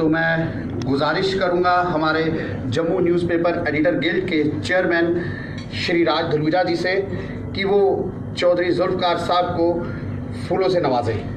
तो मैं गुजारिश करूंगा हमारे जम्मू न्यूज़पेपर एडिटर गिल्ड के चेयरमैन श्री राज धलूजा जी से कि वो चौधरी जुल्फ़कार साहब को फूलों से नवाजें।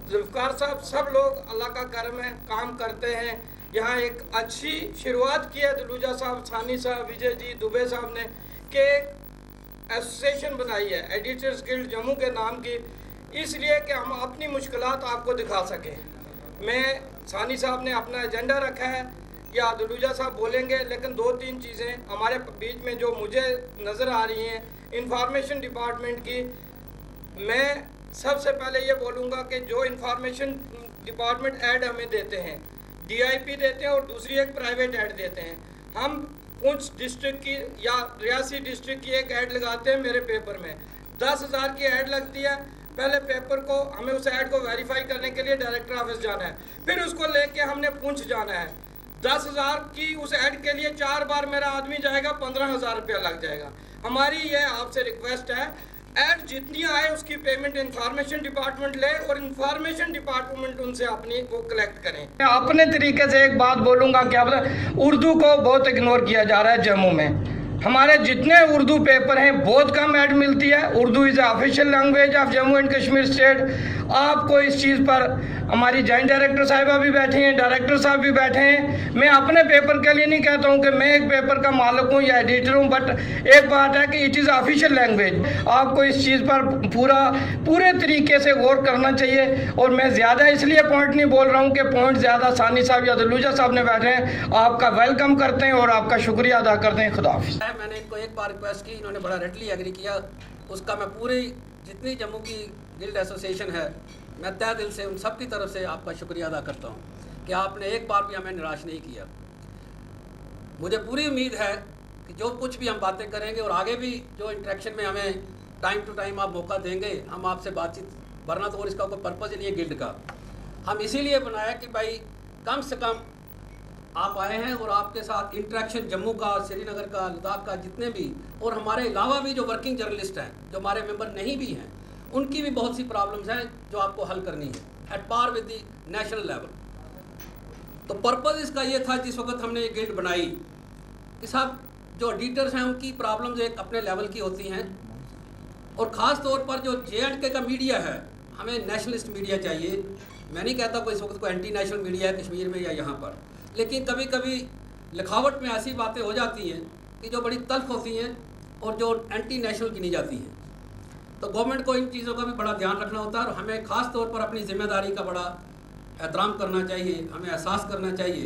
जुल्फ़कार साहब सब लोग अल्लाह का करम है, काम करते हैं। यहाँ एक अच्छी शुरुआत की है धलूजा साहब, सानी साहब, विजय जी, दुबे साहब ने कि एसोसिएशन बनाई है एडिटर्स गिल्ड जम्मू के नाम की, इसलिए कि हम अपनी मुश्किलात आपको दिखा सकें। मैं सानी साहब ने अपना एजेंडा रखा है या धलूजा साहब बोलेंगे, लेकिन 2-3 चीज़ें हमारे बीच में जो मुझे नज़र आ रही हैं इंफॉर्मेशन डिपार्टमेंट की। मैं सबसे पहले ये बोलूँगा कि जो इंफॉर्मेशन डिपार्टमेंट ऐड हमें देते हैं, DIP देते हैं और दूसरी एक प्राइवेट ऐड देते हैं। हम पुंछ डिस्ट्रिक्ट की या रियासी डिस्ट्रिक्ट की एक ऐड लगाते हैं, मेरे पेपर में 10,000 की ऐड लगती है। पहले पेपर को हमें उस ऐड को वेरीफाई करने के लिए डायरेक्टर ऑफिस जाना है, फिर उसको लेके हमने पुंछ जाना है। 10,000 की उस ऐड के लिए 4 बार मेरा आदमी जाएगा, 15,000 रुपया लग जाएगा। हमारी ये आपसे रिक्वेस्ट है, ऐड जितनी आए उसकी पेमेंट इंफॉर्मेशन डिपार्टमेंट ले और इंफॉर्मेशन डिपार्टमेंट उनसे अपनी वो कलेक्ट करें। अपने तरीके से एक बात बोलूँगा कि अब उर्दू को बहुत इग्नोर किया जा रहा है जम्मू में। हमारे जितने उर्दू पेपर हैं बहुत कम ऐड मिलती है। Urdu is official language of Jammu and Kashmir state. आपको इस चीज़ पर हमारी जॉइंट डायरेक्टर साहिबा भी बैठे हैं, डायरेक्टर साहब भी बैठे हैं। मैं अपने पेपर के लिए नहीं कहता हूं कि मैं एक पेपर का मालिक हूं या एडिटर हूं, बट एक बात है कि इट इज़ ऑफिशियल लैंग्वेज। आपको इस चीज़ पर पूरे तरीके से गौर करना चाहिए। और मैं ज़्यादा इसलिए पॉइंट नहीं बोल रहा हूँ कि पॉइंट ज़्यादा सानी साहब या धलूजा साहब ने बैठे हैं। आपका वेलकम करते हैं और आपका शुक्रिया अदा करते हैं। खुदा हाफिज़। मैंने इनको एक बार रिक्वेस्ट की, इन्होंने बड़ा रेडली एग्री किया। उसका मैं पूरी जितनी जम्मू की गिल्ड एसोसिएशन है, मैं तहे दिल से उन सब की तरफ से आपका शुक्रिया अदा करता हूँ कि आपने एक बार भी हमें निराश नहीं किया। मुझे पूरी उम्मीद है कि जो कुछ भी हम बातें करेंगे और आगे भी जो इंटरेक्शन में हमें टाइम टू टाइम आप मौका देंगे, हम आपसे बातचीत, वरना तो और इसका कोई पर्पज़ नहीं है गिल्ड का। हम इसीलिए बनाया कि भाई कम से कम आप आए हैं और आपके साथ इंटरेक्शन जम्मू का, श्रीनगर का, लद्दाख का, जितने भी, और हमारे अलावा भी जो वर्किंग जर्नलिस्ट हैं, जो हमारे मेंबर नहीं भी हैं, उनकी भी बहुत सी प्रॉब्लम्स हैं जो आपको हल करनी है at par with the national level. तो पर्पज़ इसका ये था जिस वक्त हमने ये गिल्ड बनाई कि साहब जो एडिटर्स हैं उनकी प्रॉब्लम्स एक अपने लेवल की होती हैं, और ख़ास तौर पर जो J&K का मीडिया है, हमें नेशनलिस्ट मीडिया चाहिए। मैं नहीं कहता कोई इस वक्त कोई एंटी नेशनल मीडिया है कश्मीर में या यहाँ पर, लेकिन कभी कभी लिखावट में ऐसी बातें हो जाती हैं कि जो बड़ी तल्ख होती हैं और जो एंटी नेशनल गिनी जाती हैं। तो गवर्नमेंट को इन चीज़ों का भी बड़ा ध्यान रखना होता है और हमें ख़ास तौर पर अपनी जिम्मेदारी का बड़ा एहतराम करना चाहिए, हमें एहसास करना चाहिए।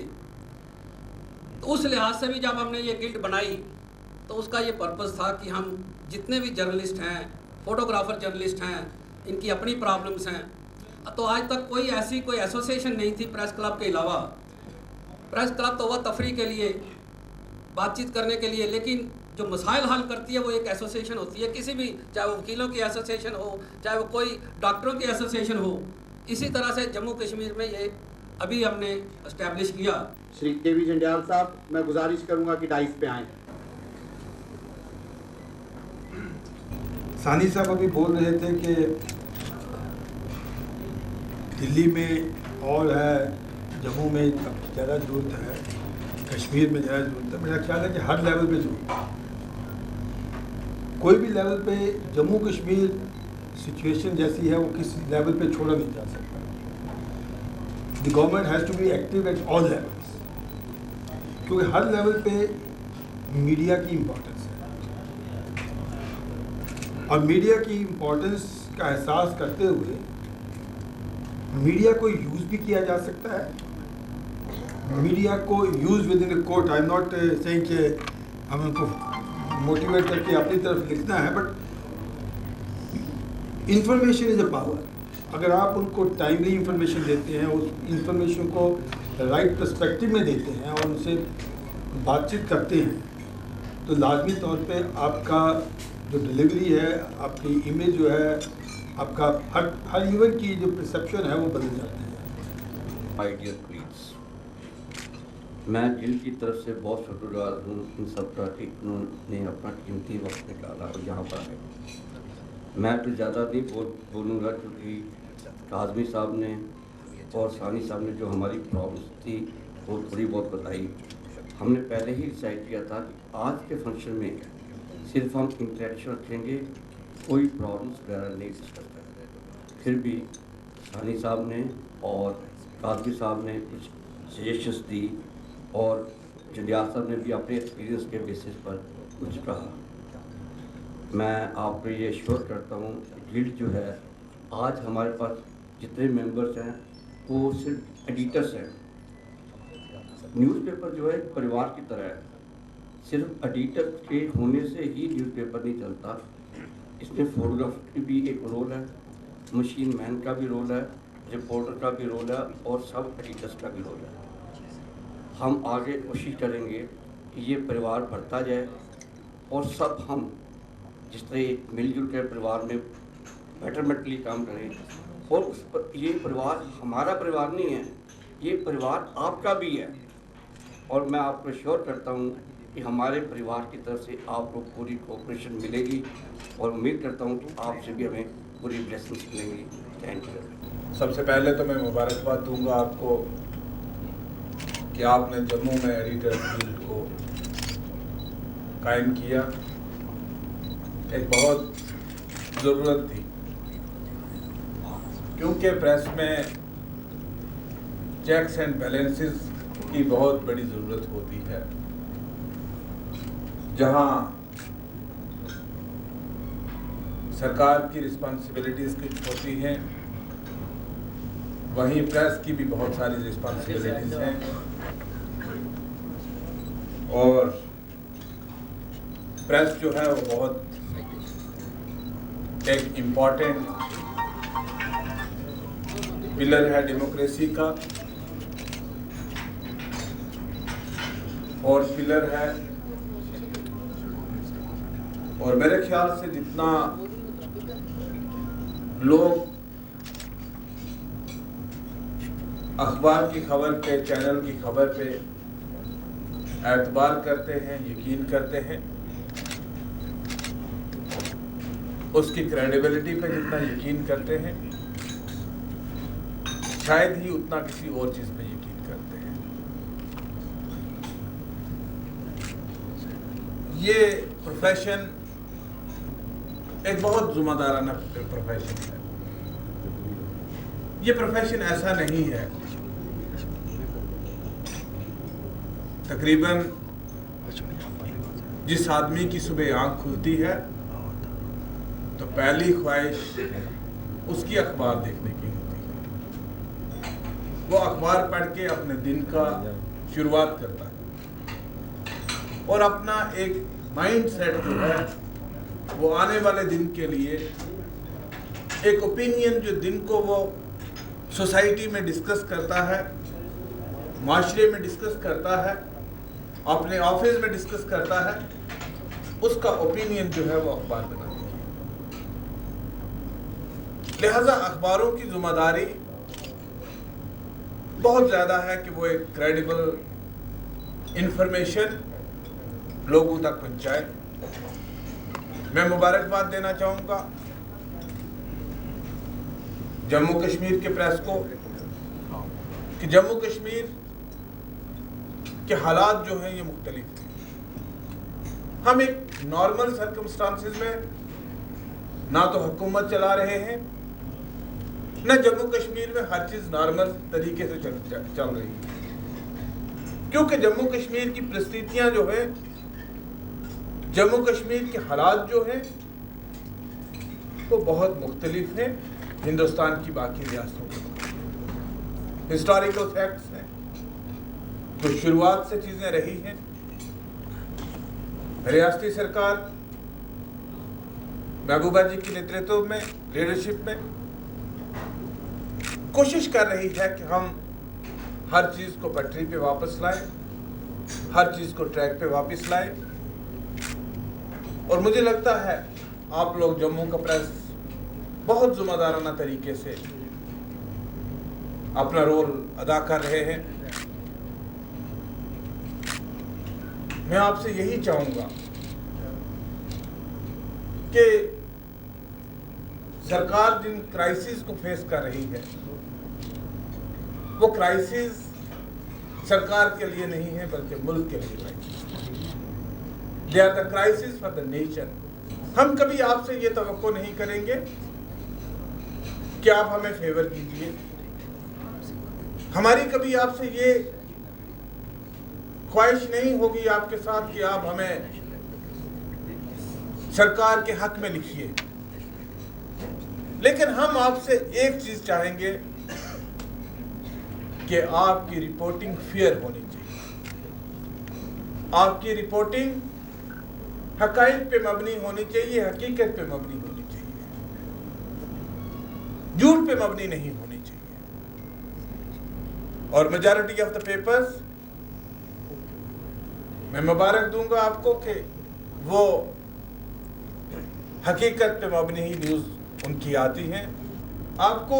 तो उस लिहाज से भी जब हमने ये गिल्ड बनाई तो उसका ये पर्पज़ था कि हम जितने भी जर्नलिस्ट हैं, फोटोग्राफर जर्नलिस्ट हैं, इनकी अपनी प्रॉब्लम्स हैं। तो आज तक कोई एसोसिएशन नहीं थी प्रेस क्लब के अलावा। प्रेस क्लब तो वह तफरी के लिए, बातचीत करने के लिए, लेकिन जो मसाइल हल करती है वो एक एसोसिएशन होती है, किसी भी, चाहे वो वकीलों की एसोसिएशन हो, चाहे वो कोई डॉक्टरों की एसोसिएशन हो। इसी तरह से जम्मू कश्मीर में ये अभी हमने इस्टेब्लिश किया। श्री KV जंडियाल साहब, मैं गुजारिश करूंगा कि डाइस पे आएँ। सानी साहब अभी बोल रहे थे कि दिल्ली में और है, जम्मू में ज़्यादा जरूरत है, कश्मीर में ज़्यादा जरूरत है। मेरा ख्याल है कि हर लेवल पे जरूरत है। कोई भी लेवल पे जम्मू कश्मीर सिचुएशन जैसी है वो किसी लेवल पे छोड़ा नहीं जा सकता। The government has to be active at all levels, क्योंकि हर लेवल पे मीडिया की इम्पोर्टेंस है और मीडिया की इम्पोर्टेंस का एहसास करते हुए मीडिया को यूज़ भी किया जा सकता है। मीडिया को use with in court, I am not saying कि हम उनको मोटिवेट करके अपनी तरफ लिखना है, but information is a power. अगर आप उनको टाइमली इंफॉर्मेशन देते हैं, उस इंफॉर्मेशन को राइट पर्सपेक्टिव में देते हैं और उनसे बातचीत करते हैं, तो लाजमी तौर पे आपका जो डिलीवरी है, आपकी इमेज जो है, आपका हर इवेंट की जो परसेप्शन है वो बदल जाती है। माय डियर प्लीज, मैं जिन की तरफ से बहुत शुक्रगुजार हूँ इन सब का कि उन्होंने अपना कीमती वक्त निकाला और यहाँ पर आए। मैं तो ज़्यादा नहीं बोलूँगा क्योंकि काज़मी साहब ने और सानी साहब ने जो हमारी प्रॉब्लम्स थी वो थोड़ी बहुत बताई। हमने पहले ही डिसाइड किया था कि आज के फंक्शन में सिर्फ हम इंटरेक्शन रखेंगे, कोई प्रॉब्लम्स वगैरह नहीं डिस्कस करेंगे। फिर भी सानी साहब ने और काज़मी साहब ने कुछ सजेशंस दी और जंडियाल साहब ने भी अपने एक्सपीरियंस के बेसिस पर कुछ कहा। मैं आपको ये श्योर करता हूँ कि गिल्ड जो है, आज हमारे पास जितने मेंबर्स हैं वो सिर्फ एडिटर्स हैं। न्यूज़पेपर जो है परिवार की तरह है, सिर्फ एडिटर के होने से ही न्यूज़पेपर नहीं चलता। इसमें फोटोग्राफर की भी एक रोल है, मशीन मैन का भी रोल है, रिपोर्टर का भी रोल है और सब एडिटर्स का भी रोल है। हम आगे कोशिश करेंगे कि ये परिवार बढ़ता जाए और सब हम जिस तरह मिलजुल कर परिवार में बेटरमेंटली काम करें। और उस पर ये परिवार हमारा परिवार नहीं है, ये परिवार आपका भी है और मैं आपको श्योर करता हूँ कि हमारे परिवार की तरफ से आपको पूरी कोऑपरेशन मिलेगी और उम्मीद करता हूँ कि आपसे भी हमें पूरी ब्लेसिंग्स मिलेंगी। Thank you. सबसे पहले तो मैं मुबारकबाद दूंगा आपको कि आपने जम्मू में एडिटर गिल्ड को कायम किया। एक बहुत ज़रूरत थी क्योंकि प्रेस में चेक्स एंड बैलेंसेस की बहुत बड़ी ज़रूरत होती है। जहां सरकार की रिस्पॉन्सिबिलिटीज़ कुछ होती हैं, वहीं प्रेस की भी बहुत सारी रिस्पॉन्सिबिलिटीज़ हैं और प्रेस जो है वो बहुत एक इम्पॉर्टेंट पिलर है डेमोक्रेसी का और पिलर है। और मेरे ख्याल से जितना लोग अखबार की खबर पे, चैनल की खबर पे एतबार करते हैं, यकीन करते हैं, उसकी क्रेडिबिलिटी पे जितना यकीन करते हैं, शायद ही उतना किसी और चीज़ पे यकीन करते हैं। ये प्रोफेशन एक बहुत जिम्मेदाराना प्रोफेशन है। ये प्रोफेशन ऐसा नहीं है, तकरीबन जिस आदमी की सुबह आंख खुलती है तो पहली ख्वाहिश उसकी अखबार देखने की होती है। वो अखबार पढ़ के अपने दिन का शुरुआत करता है और अपना एक माइंड सेट जो है वो आने वाले दिन के लिए एक ओपिनियन जो दिन को वो सोसाइटी में डिस्कस करता है, माशरे में डिस्कस करता है, अपने ऑफिस में डिस्कस करता है, उसका ओपिनियन जो है वो अखबार बनाती है। लिहाजा अखबारों की जिम्मेदारी बहुत ज़्यादा है कि वो एक क्रेडिबल इंफॉर्मेशन लोगों तक पहुंचाए। मैं मुबारकबाद देना चाहूँगा जम्मू कश्मीर के प्रेस को कि जम्मू कश्मीर के हालात जो हैं ये मुख्तलिफ हैं। हम एक नॉर्मल सर्कमस्टांसेस में ना तो हुकूमत चला रहे हैं, न जम्मू कश्मीर में हर चीज़ नॉर्मल तरीके से चल रही है, क्योंकि जम्मू कश्मीर की परिस्थितियाँ जो है, जम्मू कश्मीर के हालात जो हैं वो बहुत मुख्तलिफ हैं हिंदुस्तान की बाकी रियासतों के। हिस्टोरिकल फैक्ट्स हैं, तो शुरुआत से चीज़ें रही हैं। रियासती सरकार महबूबा जी के नेतृत्व में, लीडरशिप में कोशिश कर रही है कि हम हर चीज़ को पटरी पे वापस लाए, हर चीज़ को ट्रैक पे वापस लाए। और मुझे लगता है आप लोग जम्मू का प्रेस बहुत जिम्मेदाराना तरीके से अपना रोल अदा कर रहे हैं। मैं आपसे यही चाहूँगा कि सरकार जिन क्राइसिस को फेस कर रही है वो क्राइसिस सरकार के लिए नहीं है बल्कि मुल्क के लिए crisis. They are the crisis for the nation. हम कभी आपसे ये तवक्को नहीं करेंगे कि आप हमें फेवर कीजिए। हमारी कभी आपसे ये ख्वाहिश नहीं होगी आपके साथ कि आप हमें सरकार के हक में लिखिए। लेकिन हम आपसे एक चीज चाहेंगे कि आपकी रिपोर्टिंग फेयर होनी चाहिए। आपकी रिपोर्टिंग हकाइक पे मबनी होनी चाहिए, हकीकत पे मबनी होनी चाहिए, झूठ पे मबनी नहीं होनी चाहिए। और मेजॉरिटी ऑफ द पेपर्स मैं मुबारक दूंगा आपको कि वो हकीकत पे मबनी ही न्यूज़ उनकी आती हैं। आपको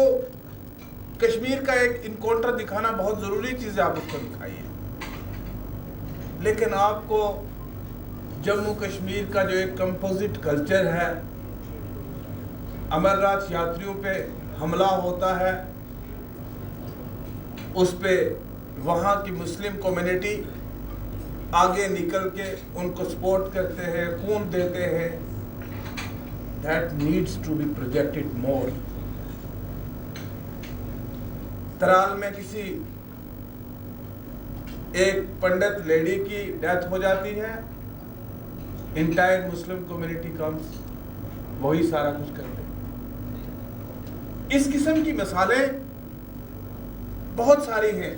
कश्मीर का एक इनकाउंटर दिखाना बहुत ज़रूरी चीज़ है, आप उसको दिखाइए। लेकिन आपको जम्मू कश्मीर का जो एक कंपोजिट कल्चर है, अमरनाथ यात्रियों पे हमला होता है, उस पे वहाँ की मुस्लिम कम्युनिटी आगे निकल के उनको सपोर्ट करते हैं, खून देते हैं। That needs to be projected more. तराल में किसी एक पंडित लेडी की डेथ हो जाती है, इंटायर मुस्लिम कम्युनिटी कम्स, वही सारा कुछ करते हैं। इस किस्म की मिसालें बहुत सारी हैं।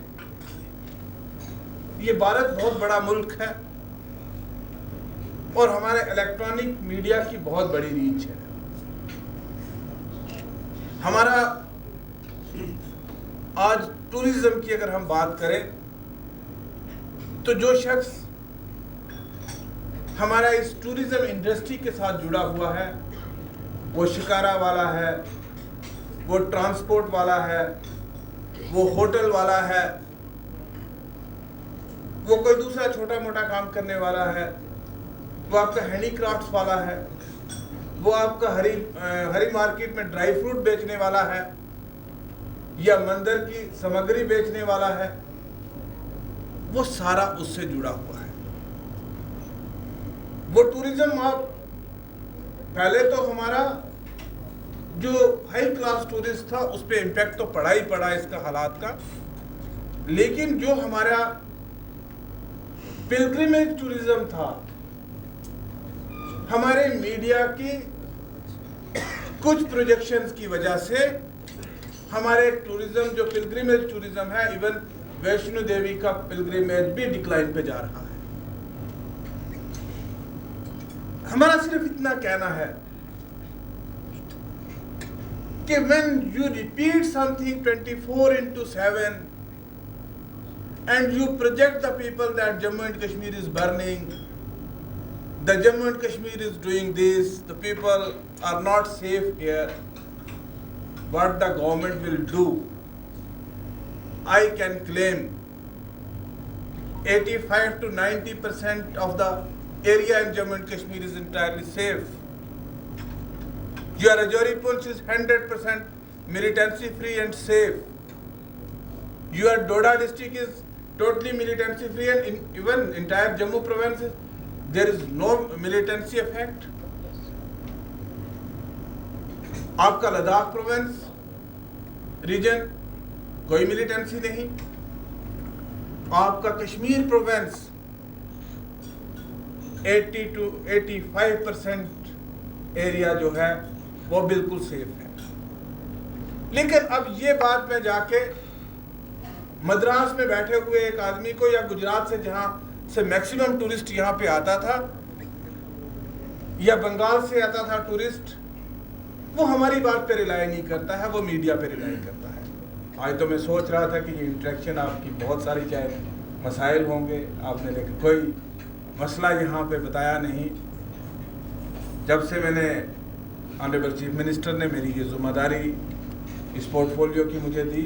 ये भारत बहुत बड़ा मुल्क है और हमारे इलेक्ट्रॉनिक मीडिया की बहुत बड़ी रीच है। हमारा आज टूरिज्म की अगर हम बात करें तो जो शख्स हमारा इस टूरिज्म इंडस्ट्री के साथ जुड़ा हुआ है, वो शिकारा वाला है, वो ट्रांसपोर्ट वाला है, वो होटल वाला है, वो कोई दूसरा छोटा मोटा काम करने वाला है, वो आपका हैंडीक्राफ्ट्स वाला है, वो आपका हरी मार्केट में ड्राई फ्रूट बेचने वाला है या मंदिर की सामग्री बेचने वाला है, वो सारा उससे जुड़ा हुआ है। वो टूरिज्म आप पहले तो हमारा जो हाई क्लास टूरिस्ट था उस पर इम्पैक्ट तो पड़ा ही पड़ा इसका हालात का, लेकिन जो हमारा पिलग्रिमेज टूरिज्म था, हमारे मीडिया की कुछ प्रोजेक्शंस की वजह से हमारे टूरिज्म जो पिलग्रिमेज टूरिज्म है, इवन वैष्णो देवी का पिलग्रिमेज भी डिक्लाइन पे जा रहा है। हमारा सिर्फ इतना कहना है कि when you repeat something 24/7 and you project the people that Jammu and Kashmir is burning, the Jammu and Kashmir is doing this, the people are not safe here, what the government will do, I can claim 85 to 90% of the area in Jammu and Kashmir is entirely safe. Your Rajouri Punch is 100% militancy free and safe. Your Doda district is totally militancy free, and in even entire Jammu province there is no militancy effect. आपका Ladakh province reason कोई militancy नहीं, आपका Kashmir province 80 to 85% area जो है वो बिल्कुल safe है। लेकिन अब ये बात मैं जाके मद्रास में बैठे हुए एक आदमी को या गुजरात से जहाँ से मैक्सिमम टूरिस्ट यहाँ पे आता था या बंगाल से आता था टूरिस्ट, वो हमारी बात पे रिलाई नहीं करता है, वो मीडिया पे रिलाई करता है। आज तो मैं सोच रहा था कि ये इंटरेक्शन आपकी बहुत सारी चाहे मसाइल होंगे आपने, लेकिन कोई मसला यहाँ पे बताया नहीं। जब से मैंने ऑनरेबल चीफ मिनिस्टर ने मेरी ये ज़िम्मेदारी इस पोर्टफोलियो की मुझे दी,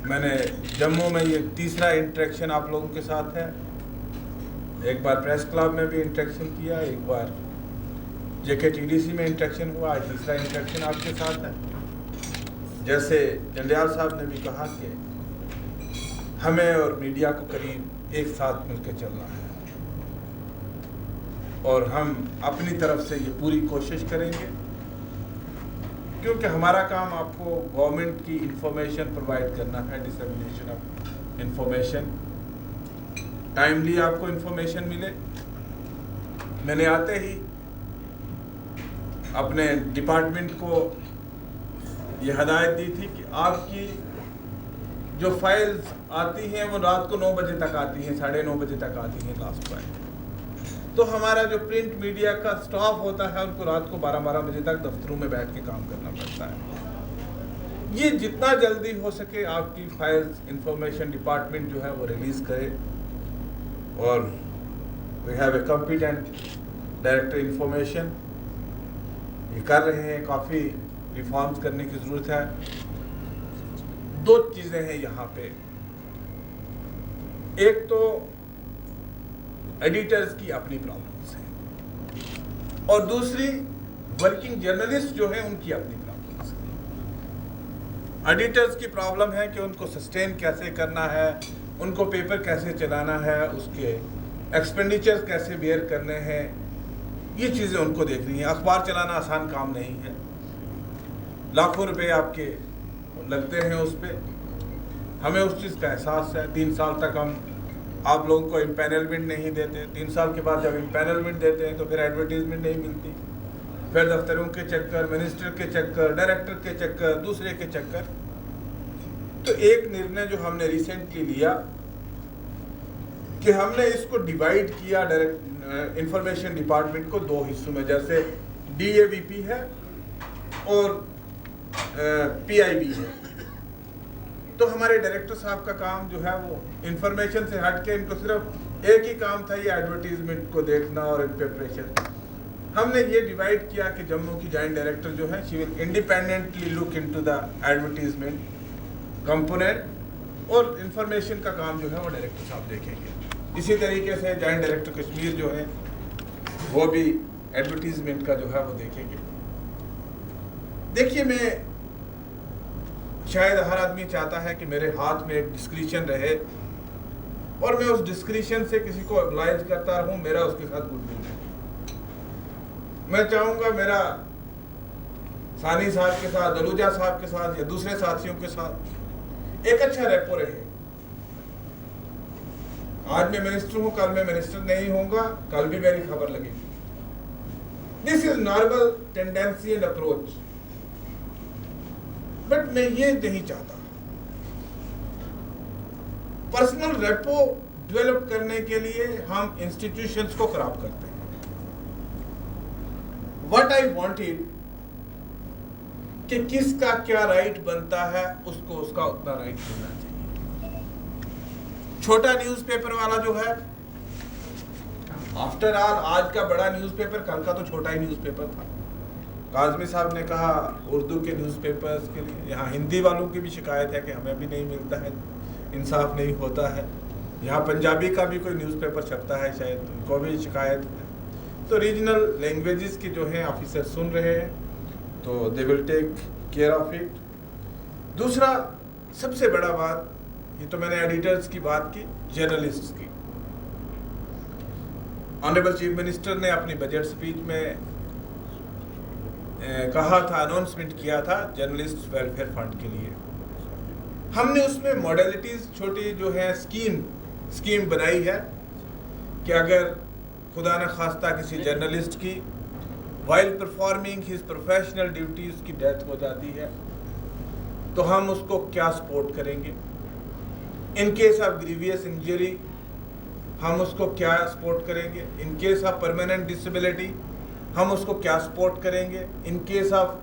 मैंने जम्मू में ये तीसरा इंटरेक्शन आप लोगों के साथ है। एक बार प्रेस क्लब में भी इंटरेक्शन किया, एक बार JKTDC में इंटरेक्शन हुआ, आज तीसरा इंटरेक्शन आपके साथ है। जैसे जंडियाल साहब ने भी कहा कि हमें और मीडिया को करीब एक साथ मिलकर चलना है और हम अपनी तरफ से ये पूरी कोशिश करेंगे, क्योंकि हमारा काम आपको गवर्नमेंट की इंफॉर्मेशन प्रोवाइड करना है, डिसमिनेशन ऑफ इंफॉर्मेशन, टाइमली आपको इंफॉर्मेशन मिले। मैंने आते ही अपने डिपार्टमेंट को ये हदायत दी थी कि आपकी जो फाइल्स आती हैं वो रात को 9 बजे तक आती हैं, 9:30 बजे तक आती हैं लास्ट फाइल। तो हमारा जो प्रिंट मीडिया का स्टाफ होता है उनको रात को 12-12 बजे तक दफ्तरों में बैठ के काम करना पड़ता है। ये जितना जल्दी हो सके आपकी फाइल्स इंफॉर्मेशन डिपार्टमेंट जो है वो रिलीज़ करे, और we have a competent director information, ये कर रहे हैं। काफ़ी रिफॉर्म्स करने की ज़रूरत है। 2 चीज़ें हैं यहाँ पे, एक तो एडिटर्स की अपनी प्रॉब्लम्स हैं और दूसरी वर्किंग जर्नलिस्ट जो हैं उनकी अपनी प्रॉब्लम्स हैं। एडिटर्स की प्रॉब्लम है कि उनको सस्टेन कैसे करना है, उनको पेपर कैसे चलाना है, उसके एक्सपेंडिचर्स कैसे बेयर करने हैं, ये चीज़ें उनको देखनी है। अखबार चलाना आसान काम नहीं है, लाखों रुपए आपके लगते हैं उस पर। हमें उस चीज़ का एहसास है। 3 साल तक हम आप लोगों को इम्पैनलमेंट नहीं देते, 3 साल के बाद जब इम्पैनलमेंट देते हैं तो फिर एडवर्टीजमेंट नहीं मिलती, फिर दफ्तरों के चक्कर, मिनिस्टर के चक्कर, डायरेक्टर के चक्कर, दूसरे के चक्कर। तो एक निर्णय जो हमने रिसेंटली लिया कि हमने इसको डिवाइड किया डायरेक्ट इंफॉर्मेशन डिपार्टमेंट को 2 हिस्सों में, जैसे DAVP है और PIB है। तो हमारे डायरेक्टर साहब का काम जो है वो इंफॉर्मेशन से हट के, इनको सिर्फ एक ही काम था ये एडवर्टीजमेंट को देखना और इन पे प्रेशर। हमने ये डिवाइड किया कि जम्मू की जॉइंट डायरेक्टर जो है she will independently look into the advertisement component, और इंफॉर्मेशन का काम जो है वो डायरेक्टर साहब देखेंगे। इसी तरीके से जॉइंट डायरेक्टर कश्मीर जो है वो भी एडवर्टीजमेंट का जो है वो देखेंगे। देखिए, मैं शायद हर आदमी चाहता है कि मेरे हाथ में एक डिस्क्रिशन रहे और मैं उस डिस्क्रिशन से किसी को ऑब्लाइज करता रहूं, मेरा उसके साथ गुडविल है। मैं चाहूँगा मेरा सानी साहब के साथ, दलूजा साहब के साथ या दूसरे साथियों के साथ एक अच्छा रेपो रहे। आज मैं मिनिस्टर हूँ, कल मैं मिनिस्टर नहीं होऊंगा, कल भी मेरी खबर लगेगी। This is normal tendency and approach, but मैं ये नहीं चाहता। पर्सनल रेपो डेवलप करने के लिए हम इंस्टीट्यूशंस को खराब करते हैं। व्हाट आई वांटेड कि किसका क्या राइट बनता है, उसको उसका उतना राइट मिलना चाहिए। छोटा न्यूज़पेपर वाला जो है, आफ्टर ऑल आज का बड़ा न्यूज़पेपर कल का तो छोटा ही न्यूज़पेपर था। काज़मी साहब ने कहा उर्दू के न्यूज़पेपर्स के लिए, यहाँ हिंदी वालों की भी शिकायत है कि हमें भी नहीं मिलता है, इंसाफ नहीं होता है। यहाँ पंजाबी का भी कोई न्यूज़पेपर छपता है, शायद उनको भी शिकायत है। तो रीजनल लैंग्वेजेस की जो हैं ऑफिसर सुन रहे हैं, तो they will take care of it. दूसरा सबसे बड़ा बात, ये तो मैंने एडिटर्स की बात की, जर्नलिस्ट्स की। ऑनरेबल चीफ मिनिस्टर ने अपनी बजट स्पीच में कहा था, अनाउंसमेंट किया था जर्नलिस्ट वेलफेयर फंड के लिए। हमने उसमें मॉडलिटीज़ छोटी जो है स्कीम बनाई है कि अगर खुदा न खास्ता किसी जर्नलिस्ट की while performing his professional duty उसकी डेथ हो जाती है तो हम उसको क्या सपोर्ट करेंगे। In case of grievous injury हम उसको क्या सपोर्ट करेंगे। In case of permanent disability हम उसको क्या सपोर्ट करेंगे। In case of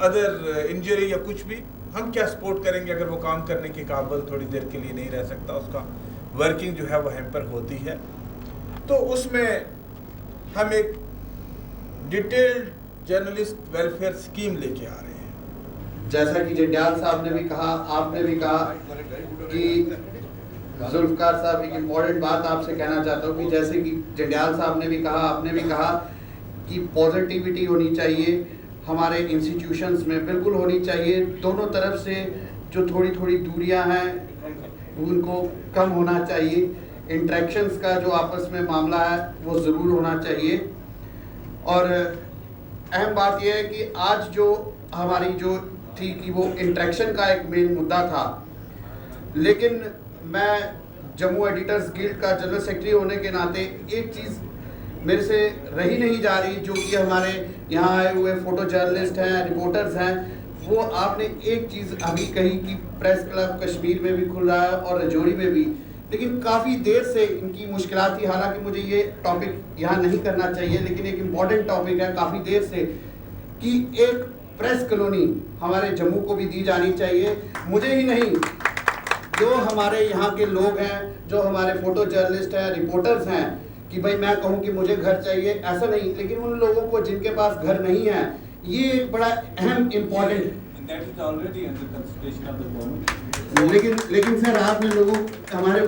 other injury या कुछ भी, हम क्या सपोर्ट करेंगे अगर वो काम करने के काबिल थोड़ी देर के लिए नहीं रह सकता, उसका वर्किंग जो है वो हैम्पर होती है। तो उसमें हम एक डिटेल्ड जर्नलिस्ट वेलफेयर स्कीम लेके आ रहे हैं। जैसा कि जंडियाल साहब ने भी कहा, आपने भी कहा कि जुल्फकार साहब, एक इम्पॉर्टेंट बात आपसे कहना चाहता हूँ कि जैसे कि जंडियाल साहब ने भी कहा, आपने भी कहा कि पॉजिटिविटी होनी चाहिए हमारे इंस्टीट्यूशंस में, बिल्कुल होनी चाहिए। दोनों तरफ से जो थोड़ी थोड़ी दूरियां हैं उनको कम होना चाहिए। इंटरेक्शंस का जो आपस में मामला है वो ज़रूर होना चाहिए। और अहम बात यह है कि आज जो हमारी जो थी कि वो इंटरेक्शन का एक मेन मुद्दा था, लेकिन मैं जम्मू एडिटर्स गिल्ड का जनरल सेक्रेटरी होने के नाते एक चीज़ मेरे से रही नहीं जा रही, जो कि हमारे यहाँ आए हुए फ़ोटो जर्नलिस्ट हैं, रिपोर्टर्स हैं, वो आपने एक चीज़ अभी कही कि प्रेस क्लब कश्मीर में भी खुल रहा है और रजौरी में भी, लेकिन काफ़ी देर से इनकी मुश्किलात थी। हालांकि मुझे ये टॉपिक यहाँ नहीं करना चाहिए, लेकिन एक इम्पॉर्टेंट टॉपिक है काफ़ी देर से कि एक प्रेस कॉलोनी हमारे जम्मू को भी दी जानी चाहिए। मुझे ही नहीं, जो हमारे यहाँ के लोग हैं, जो हमारे फ़ोटो जर्नलिस्ट हैं, रिपोर्टर्स हैं, कि भाई मैं कहूँ कि मुझे घर चाहिए, ऐसा नहीं, लेकिन उन लोगों को जिनके पास घर नहीं है, ये एक बड़ा अहम इम्पॉर्टेंट, लेकिन सर आपने लोगों हमारे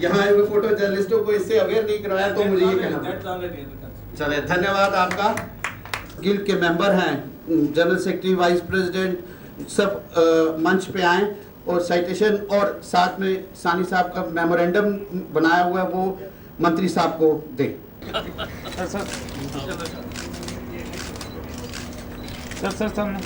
यहाँ आए हुए फोटो जर्नलिस्टों को इससे अवेयर नहीं करवाया, तो मुझे ये कहना। चले, धन्यवाद आपका। गिल्ड के मेंबर हैं, जनरल सेक्रेटरी, वाइस प्रेसिडेंट, सब मंच पे आए और साइटेशन और साथ में सानी साहब का मेमोरेंडम बनाया हुआ है वो मंत्री साहब को दें। सर सामने।